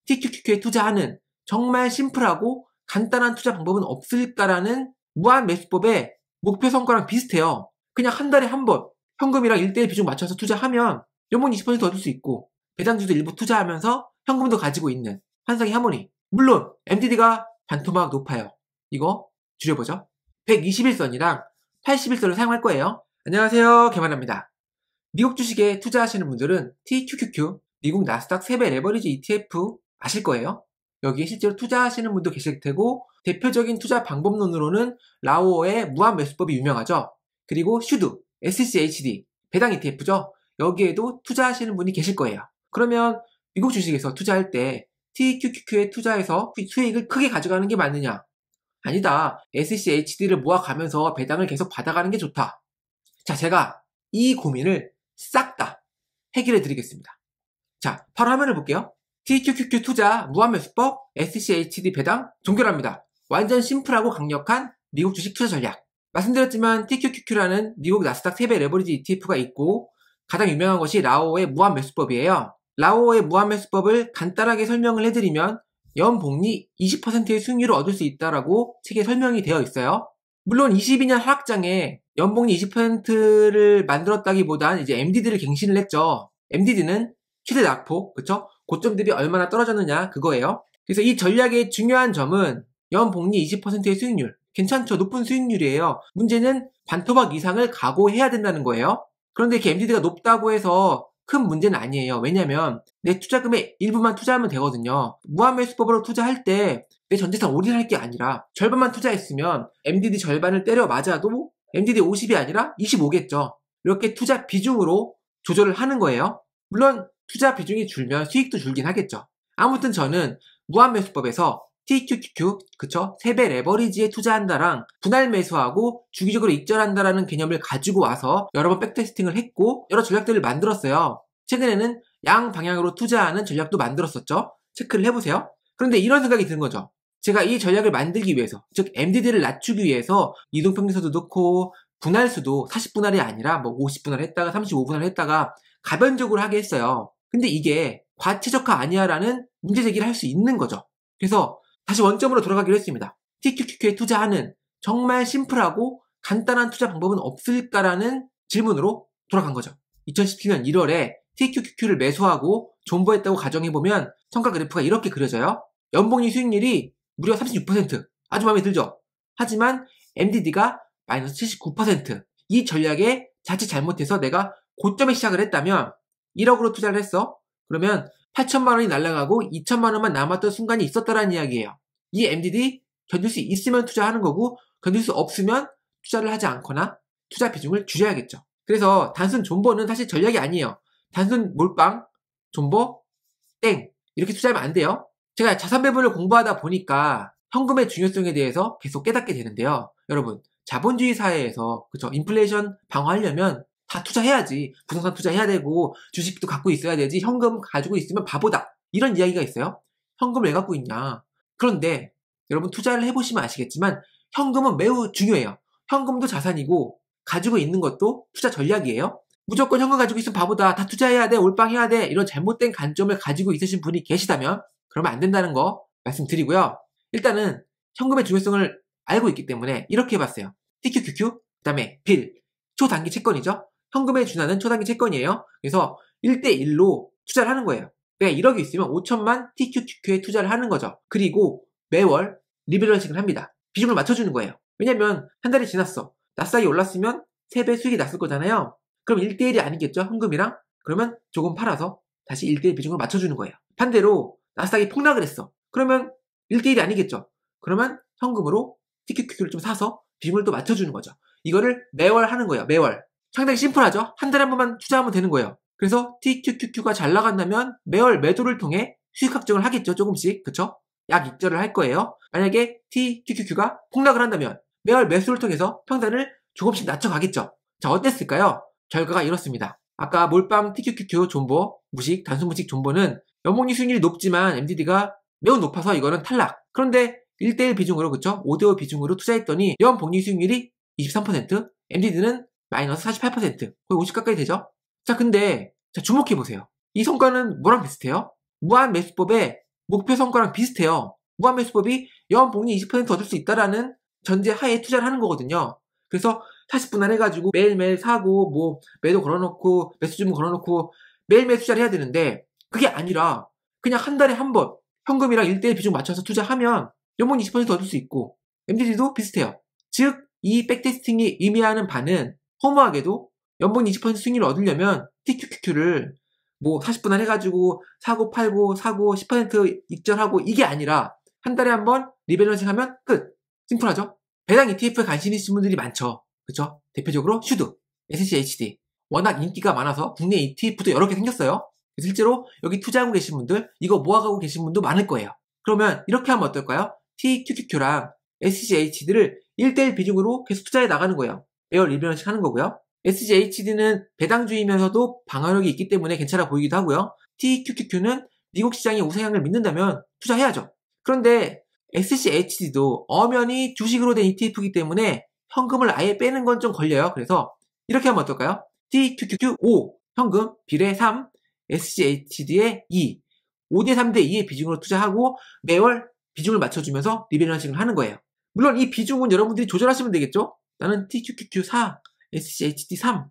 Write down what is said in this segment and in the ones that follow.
TQQQ에 투자하는 정말 심플하고 간단한 투자 방법은 없을까라는 무한 매수법의 목표 성과랑 비슷해요. 그냥 한 달에 한 번 현금이랑 1대1 비중 맞춰서 투자하면 연봉 20% 얻을 수 있고 배당주도 일부 투자하면서 현금도 가지고 있는 환상의 하모니. 물론 MDD가 반토막 높아요. 이거 줄여보죠. 121선이랑 81선을 사용할 거예요. 안녕하세요, 개만합니다. 미국 주식에 투자하시는 분들은 TQQQ, 미국 나스닥 3배 레버리지 ETF 아실 거예요. 여기에 실제로 투자하시는 분도 계실 테고 대표적인 투자 방법론으로는 라오어의 무한 매수법이 유명하죠. 그리고 슈드, SCHD, 배당 ETF죠. 여기에도 투자하시는 분이 계실 거예요. 그러면 미국 주식에서 투자할 때 TQQQ에 투자해서 수익을 크게 가져가는 게 맞느냐? 아니다. SCHD를 모아가면서 배당을 계속 받아가는 게 좋다. 자, 제가 이 고민을 싹 다 해결해 드리겠습니다. 자, 바로 화면을 볼게요. TQQQ 투자 무한매수법 SCHD 배당 종결합니다. 완전 심플하고 강력한 미국 주식 투자 전략. 말씀드렸지만 TQQQ라는 미국 나스닥 3배 레버리지 ETF가 있고 가장 유명한 것이 라오어의 무한매수법이에요. 라오어의 무한매수법을 간단하게 설명을 해드리면 연복리 20%의 수익률을 얻을 수 있다라고 책에 설명이 되어 있어요. 물론 22년 하락장에 연복리 20%를 만들었다기보단 이제 MDD를 갱신을 했죠. MDD는 최대 낙폭, 그쵸? 고점 대비 얼마나 떨어졌느냐 그거예요. 그래서 이 전략의 중요한 점은 연복리 20%의 수익률. 괜찮죠? 높은 수익률이에요. 문제는 반토막 이상을 각오해야 된다는 거예요. 그런데 이렇게 MDD가 높다고 해서 큰 문제는 아니에요. 왜냐면 내 투자금의 일부만 투자하면 되거든요. 무한매수법으로 투자할 때 내 전재산 올인할 게 아니라 절반만 투자했으면 MDD 절반을 때려 맞아도 MDD 50이 아니라 25겠죠. 이렇게 투자 비중으로 조절을 하는 거예요. 물론 투자 비중이 줄면 수익도 줄긴 하겠죠. 아무튼 저는 무한매수법에서 TQQQ, 그쵸? 3배 레버리지에 투자한다랑 분할 매수하고 주기적으로 익절한다라는 개념을 가지고 와서 여러 번 백테스팅을 했고 여러 전략들을 만들었어요. 최근에는 양 방향으로 투자하는 전략도 만들었었죠. 체크를 해보세요. 그런데 이런 생각이 드는 거죠. 제가 이 전략을 만들기 위해서, 즉 MDD를 낮추기 위해서 이동평균선도 넣고 분할수도 40분할이 아니라 뭐 50분할 했다가 35분할 했다가 가변적으로 하게 했어요. 근데 이게 과최적화 아니야라는 문제 제기를 할 수 있는 거죠. 그래서 다시 원점으로 돌아가기로 했습니다. TQQQ에 투자하는 정말 심플하고 간단한 투자 방법은 없을까라는 질문으로 돌아간 거죠. 2017년 1월에 TQQQ를 매수하고 존버했다고 가정해보면 성과 그래프가 이렇게 그려져요. 연복리 수익률이 무려 36%. 아주 마음에 들죠? 하지만 MDD가 마이너스 79%. 이 전략에 자칫 잘못해서 내가 고점에 시작을 했다면 1억으로 투자를 했어. 그러면 8천만 원이 날아가고 2천만 원만 남았던 순간이 있었다라는 이야기예요. 이 MDD 견딜 수 있으면 투자하는 거고 견딜 수 없으면 투자를 하지 않거나 투자 비중을 줄여야겠죠. 그래서 단순 존버는 사실 전략이 아니에요. 단순 몰빵, 존버, 땡 이렇게 투자하면 안 돼요. 제가 자산 배분을 공부하다 보니까 현금의 중요성에 대해서 계속 깨닫게 되는데요. 여러분, 자본주의 사회에서 그쵸? 인플레이션 방어하려면 다 투자해야지. 부동산 투자해야 되고 주식도 갖고 있어야 되지. 현금 가지고 있으면 바보다. 이런 이야기가 있어요. 현금을 왜 갖고 있냐. 그런데 여러분 투자를 해보시면 아시겠지만 현금은 매우 중요해요. 현금도 자산이고 가지고 있는 것도 투자 전략이에요. 무조건 현금 가지고 있으면 바보다. 다 투자해야 돼. 올빵해야 돼. 이런 잘못된 관점을 가지고 있으신 분이 계시다면 그러면 안 된다는 거 말씀드리고요. 일단은 현금의 중요성을 알고 있기 때문에 이렇게 해봤어요. TQQQ, 그 다음에 빌, 초단기 채권이죠. 현금에 준하는 초단기 채권이에요. 그래서 1대1로 투자를 하는 거예요. 내가 1억이 있으면 5천만 TQQQ에 투자를 하는 거죠. 그리고 매월 리밸런싱을 합니다. 비중을 맞춰주는 거예요. 왜냐면 한 달이 지났어. 나스닥이 올랐으면 3배 수익이 났을 거잖아요. 그럼 1대1이 아니겠죠? 현금이랑? 그러면 조금 팔아서 다시 1대1 비중을 맞춰주는 거예요. 반대로 나스닥이 폭락을 했어. 그러면 1대1이 아니겠죠? 그러면 현금으로 TQQQ를 좀 사서 비중을 또 맞춰주는 거죠. 이거를 매월 하는 거예요. 매월. 상당히 심플하죠? 한 달에 한 번만 투자하면 되는 거예요. 그래서 TQQQ가 잘 나간다면 매월 매도를 통해 수익 확정을 하겠죠. 조금씩. 그쵸? 약 익절을 할 거예요. 만약에 TQQQ가 폭락을 한다면 매월 매수를 통해서 평단을 조금씩 낮춰가겠죠. 자, 어땠을까요? 결과가 이렇습니다. 아까 몰빵 TQQQ 존버, 무식, 단순 무식 존버는 연복리 수익률이 높지만 MDD가 매우 높아서 이거는 탈락. 그런데 1대1 비중으로, 그쵸? 5대5 비중으로 투자했더니 연복리 수익률이 23%, MDD는 마이너스 48%, 거의 50 가까이 되죠? 자, 근데 자, 주목해보세요. 이 성과는 뭐랑 비슷해요? 무한 매수법의 목표 성과랑 비슷해요. 무한매수법이 연복리 20% 얻을 수 있다라는 전제 하에 투자를 하는 거거든요. 그래서 40분할 해가지고 매일매일 사고 뭐 매도 걸어놓고 매수 주문 걸어놓고 매일매일 투자를 해야 되는데 그게 아니라 그냥 한 달에 한 번 현금이랑 1대1 비중 맞춰서 투자하면 연복리 20% 얻을 수 있고 MDD도 비슷해요. 즉 이 백테스팅이 의미하는 바는 허무하게도 연복리 20% 수익률을 얻으려면 TQQQ를 뭐 40분할 해가지고 사고 팔고 사고 10% 익절하고 이게 아니라 한 달에 한 번 리밸런싱 하면 끝. 심플하죠? 배당 ETF에 관심 있으신 분들이 많죠. 그쵸? 대표적으로 슈드, SCHD. 워낙 인기가 많아서 국내 ETF도 여러 개 생겼어요. 실제로 여기 투자하고 계신 분들, 이거 모아가고 계신 분도 많을 거예요. 그러면 이렇게 하면 어떨까요? TQQQ랑 SCHD를 1대1 비중으로 계속 투자해 나가는 거예요. 매월 리밸런싱 하는 거고요. SCHD는 배당주이면서도 방어력이 있기 때문에 괜찮아 보이기도 하고요. TQQQ는 미국 시장의 우상향을 믿는다면 투자해야죠. 그런데 SCHD도 엄연히 주식으로 된 ETF이기 때문에 현금을 아예 빼는 건 좀 걸려요. 그래서 이렇게 하면 어떨까요? TQQQ5 현금 비례 3, SCHD의 2, 5대 3대 2의 비중으로 투자하고 매월 비중을 맞춰주면서 리밸런싱을 하는 거예요. 물론 이 비중은 여러분들이 조절하시면 되겠죠? 나는 TQQQ4, SCHD3,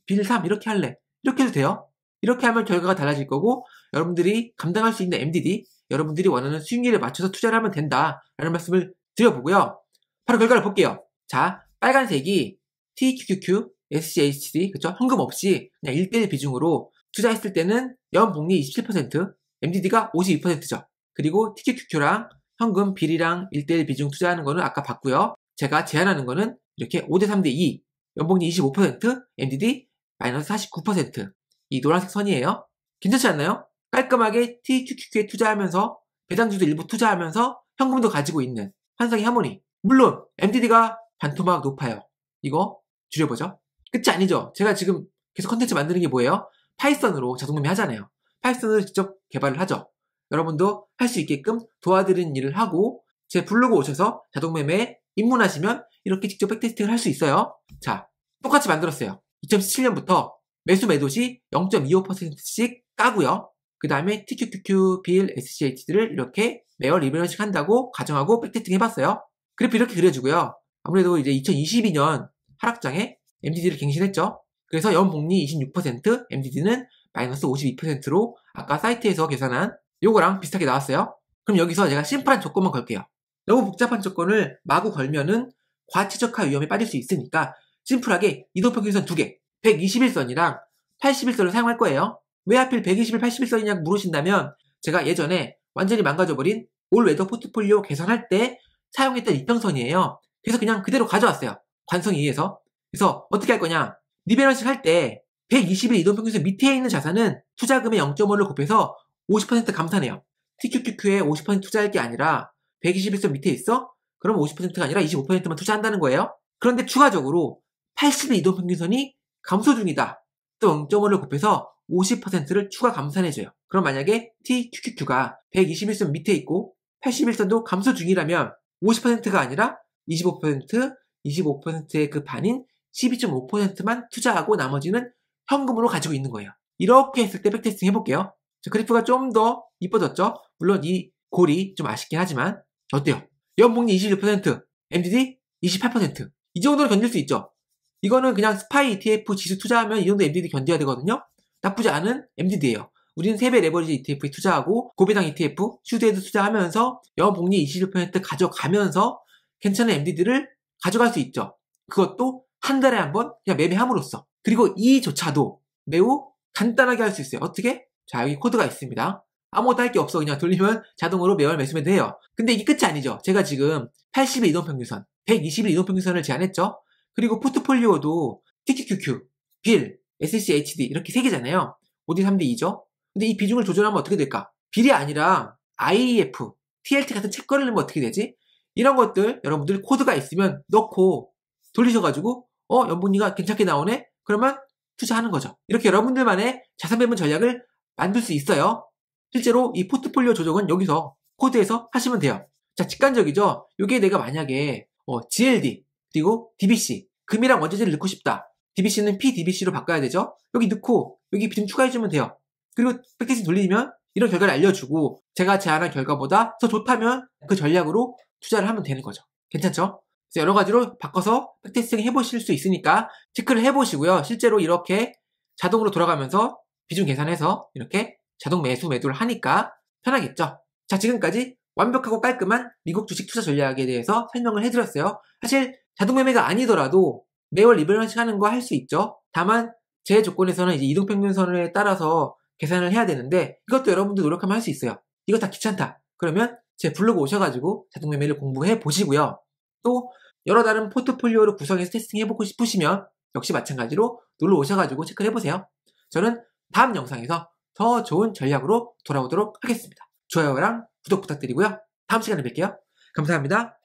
빌3 이렇게 할래. 이렇게 해도 돼요. 이렇게 하면 결과가 달라질 거고 여러분들이 감당할 수 있는 MDD, 여러분들이 원하는 수익률에 맞춰서 투자를 하면 된다라는 말씀을 드려보고요. 바로 결과를 볼게요. 자, 빨간색이 TQQQ, SCHD, 그쵸? 현금 없이 그냥 1대1 비중으로 투자했을 때는 연복리 27%, MDD가 52%죠. 그리고 TQQQ랑 현금 비리랑 1대1 비중 투자하는 거는 아까 봤고요. 제가 제안하는 거는 이렇게 5대 3대 2, 연복리 25%, MDD 마이너스 49%. 이 노란색 선이에요. 괜찮지 않나요? 깔끔하게 TQQQ에 투자하면서 배당주도 일부 투자하면서 현금도 가지고 있는 환상의 하모니. 물론 MDD가 반토막 높아요. 이거 줄여보죠. 끝이 아니죠. 제가 지금 계속 컨텐츠 만드는 게 뭐예요? 파이썬으로 자동매매 하잖아요. 파이썬을 직접 개발을 하죠. 여러분도 할 수 있게끔 도와드리는 일을 하고 제 블로그 오셔서 자동매매에 입문하시면 이렇게 직접 백테스팅을 할 수 있어요. 자, 똑같이 만들었어요. 2017년부터 매수 매도시 0.25%씩 까고요. 그 다음에 TQQQ, 빌, SCHD를 이렇게 매월 리밸런싱 한다고 가정하고 백테스팅 해봤어요. 그래프 이렇게 그려주고요. 아무래도 이제 2022년 하락장에 MDD를 갱신했죠. 그래서 연복리 26%, MDD는 마이너스 52%로 아까 사이트에서 계산한 요거랑 비슷하게 나왔어요. 그럼 여기서 제가 심플한 조건만 걸게요. 너무 복잡한 조건을 마구 걸면은 과최적화 위험에 빠질 수 있으니까 심플하게 이동평균선 2개, 121선이랑 81선을 사용할 거예요. 왜 하필 121, 81선이냐고 물으신다면 제가 예전에 완전히 망가져버린 올웨더 포트폴리오 계산할 때 사용했던 이평선이에요. 그래서 그냥 그대로 가져왔어요. 관성에 의해서. 그래서 어떻게 할 거냐? 리밸런싱 할 때 121 이동평균선 밑에 있는 자산은 투자금의 0.5를 곱해서 50% 감산해요. TQQQ에 50% 투자할 게 아니라 121선 밑에 있어? 그럼 50%가 아니라 25%만 투자한다는 거예요. 그런데 추가적으로 80일 이동평균선이 감소 중이다. 또 0.5를 곱해서 50%를 추가 감산해줘요. 그럼 만약에 TQQQ가 121선 밑에 있고 81선도 감소 중이라면 50%가 아니라 25%, 25%의 그 반인 12.5%만 투자하고 나머지는 현금으로 가지고 있는 거예요. 이렇게 했을 때 백테스팅 해볼게요. 그래프가 좀 더 이뻐졌죠? 물론 이 골이 좀 아쉽긴 하지만 어때요? 연복리 21%, MDD 28%. 이 정도는 견딜 수 있죠? 이거는 그냥 스파이 ETF 지수 투자하면 이 정도 MDD 견뎌야 되거든요? 나쁘지 않은 MDD예요. 우리는 3배 레버리지 ETF에 투자하고 고배당 ETF, 슈드에도 투자하면서 연복리 21% 가져가면서 괜찮은 MDD를 가져갈 수 있죠. 그것도 한 달에 한 번 그냥 매매함으로써. 그리고 이조차도 매우 간단하게 할 수 있어요. 어떻게? 자, 여기 코드가 있습니다. 아무것도 할 게 없어. 그냥 돌리면 자동으로 매월 매수매도 해요. 근데 이게 끝이 아니죠. 제가 지금 80일 이동평균선, 120일 이동평균선을 제안했죠. 그리고 포트폴리오도 TQQQ, 빌, SCHD 이렇게 3개잖아요. 5대 3대 2죠. 근데 이 비중을 조절하면 어떻게 될까? 빌이 아니라 IEF, TLT 같은 채권을 넣으면 어떻게 되지? 이런 것들 여러분들 코드가 있으면 넣고 돌리셔가지고 연복리가 괜찮게 나오네? 그러면 투자하는 거죠. 이렇게 여러분들만의 자산 배분 전략을 만들 수 있어요. 실제로 이 포트폴리오 조정은 여기서 코드에서 하시면 돼요. 자, 직관적이죠? 이게 내가 만약에 GLD 그리고 DBC 금이랑 원자재를 넣고 싶다. DBC는 PDBC로 바꿔야 되죠? 여기 넣고 여기 비중 추가해주면 돼요. 그리고 백테스팅 돌리면 이런 결과를 알려주고 제가 제안한 결과보다 더 좋다면 그 전략으로 투자를 하면 되는 거죠. 괜찮죠? 그래서 여러 가지로 바꿔서 백테스팅 해보실 수 있으니까 체크를 해보시고요. 실제로 이렇게 자동으로 돌아가면서 비중 계산해서 이렇게 자동 매수 매도를 하니까 편하겠죠. 자, 지금까지 완벽하고 깔끔한 미국 주식 투자 전략에 대해서 설명을 해드렸어요. 사실 자동 매매가 아니더라도 매월 리밸런싱 하는 거 할 수 있죠. 다만 제 조건에서는 이제 이동평균선에 따라서 계산을 해야 되는데 이것도 여러분들 노력하면 할 수 있어요. 이거 다 귀찮다. 그러면 제 블로그 오셔가지고 자동 매매를 공부해 보시고요. 또 여러 다른 포트폴리오를 구성해서 테스팅해보고 싶으시면 역시 마찬가지로 놀러 오셔가지고 체크를 해보세요. 저는 다음 영상에서 더 좋은 전략으로 돌아오도록 하겠습니다. 좋아요랑 구독 부탁드리고요. 다음 시간에 뵐게요. 감사합니다.